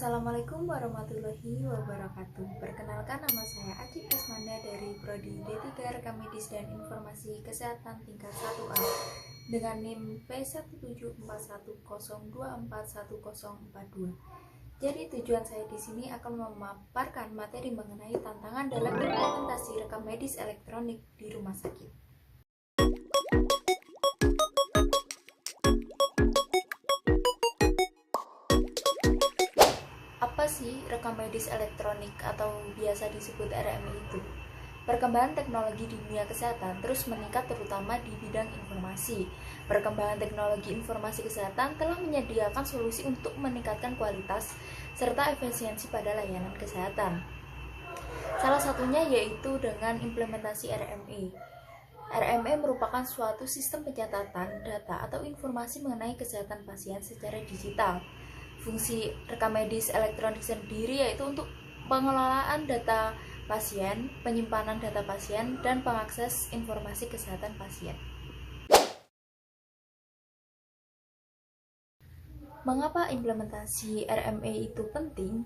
Assalamualaikum warahmatullahi wabarakatuh. Perkenalkan, nama saya Aci Prismanda dari Prodi D3 Rekam Medis dan Informasi Kesehatan tingkat 1A dengan NIM P17410241042. Jadi tujuan saya di sini akan memaparkan materi mengenai tantangan dalam implementasi rekam medis elektronik di rumah sakit. Apa sih rekam medis elektronik atau biasa disebut RMI itu? Perkembangan teknologi di dunia kesehatan terus meningkat terutama di bidang informasi. Perkembangan teknologi informasi kesehatan telah menyediakan solusi untuk meningkatkan kualitas serta efisiensi pada layanan kesehatan. Salah satunya yaitu dengan implementasi RMI. RME merupakan suatu sistem pencatatan data atau informasi mengenai kesehatan pasien secara digital. Fungsi rekam medis elektronik sendiri yaitu untuk pengelolaan data pasien, penyimpanan data pasien, dan pengakses informasi kesehatan pasien. Mengapa implementasi RME itu penting?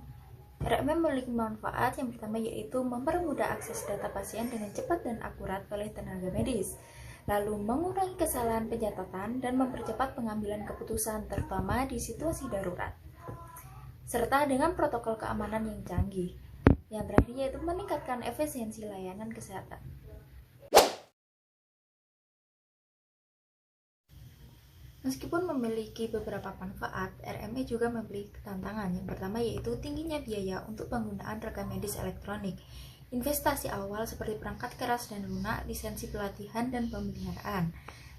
RME memiliki manfaat yang pertama yaitu mempermudah akses data pasien dengan cepat dan akurat oleh tenaga medis, lalu mengurangi kesalahan pencatatan dan mempercepat pengambilan keputusan terutama di situasi darurat, serta dengan protokol keamanan yang canggih. Yang terakhir yaitu meningkatkan efisiensi layanan kesehatan. Meskipun memiliki beberapa manfaat, RME juga memiliki tantangan. Yang pertama yaitu tingginya biaya untuk penggunaan rekam medis elektronik. Investasi awal seperti perangkat keras dan lunak, lisensi pelatihan dan pemeliharaan.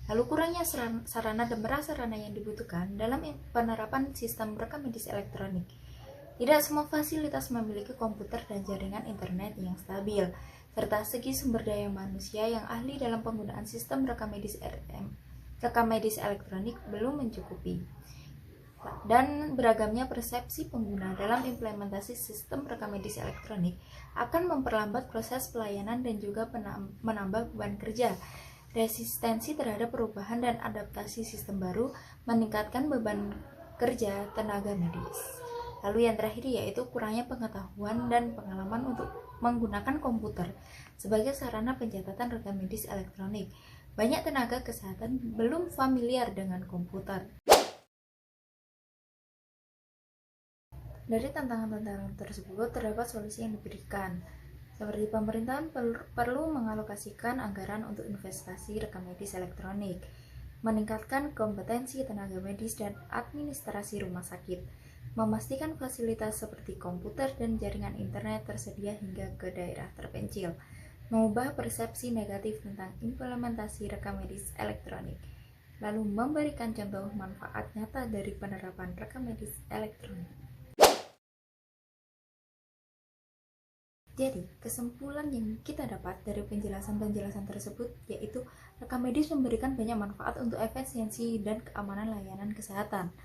Lalu kurangnya sarana dan prasarana yang dibutuhkan dalam penerapan sistem rekam medis elektronik. Tidak semua fasilitas memiliki komputer dan jaringan internet yang stabil, serta segi sumber daya manusia yang ahli dalam penggunaan sistem rekam medis elektronik belum mencukupi. Dan beragamnya persepsi pengguna dalam implementasi sistem rekam medis elektronik akan memperlambat proses pelayanan dan juga menambah beban kerja. Resistensi terhadap perubahan dan adaptasi sistem baru meningkatkan beban kerja tenaga medis. Lalu yang terakhir yaitu kurangnya pengetahuan dan pengalaman untuk menggunakan komputer sebagai sarana pencatatan rekam medis elektronik. Banyak tenaga kesehatan belum familiar dengan komputer. Dari tantangan-tantangan tersebut terdapat solusi yang diberikan. Seperti pemerintahan perlu mengalokasikan anggaran untuk investasi rekam medis elektronik, meningkatkan kompetensi tenaga medis dan administrasi rumah sakit, memastikan fasilitas seperti komputer dan jaringan internet tersedia hingga ke daerah terpencil, mengubah persepsi negatif tentang implementasi rekam medis elektronik, lalu memberikan contoh manfaat nyata dari penerapan rekam medis elektronik. Jadi, kesimpulan yang kita dapat dari penjelasan-penjelasan tersebut yaitu rekam medis memberikan banyak manfaat untuk efisiensi dan keamanan layanan kesehatan.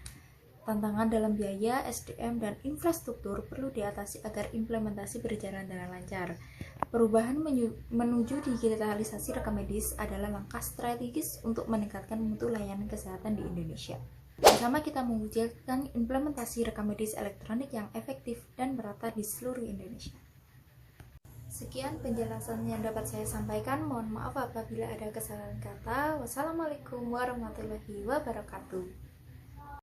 Tantangan dalam biaya, SDM, dan infrastruktur perlu diatasi agar implementasi berjalan dengan lancar. Perubahan menuju digitalisasi rekam medis adalah langkah strategis untuk meningkatkan mutu layanan kesehatan di Indonesia. Bersama kita mewujudkan implementasi rekam medis elektronik yang efektif dan merata di seluruh Indonesia. Sekian penjelasan yang dapat saya sampaikan. Mohon maaf apabila ada kesalahan kata. Wassalamualaikum warahmatullahi wabarakatuh.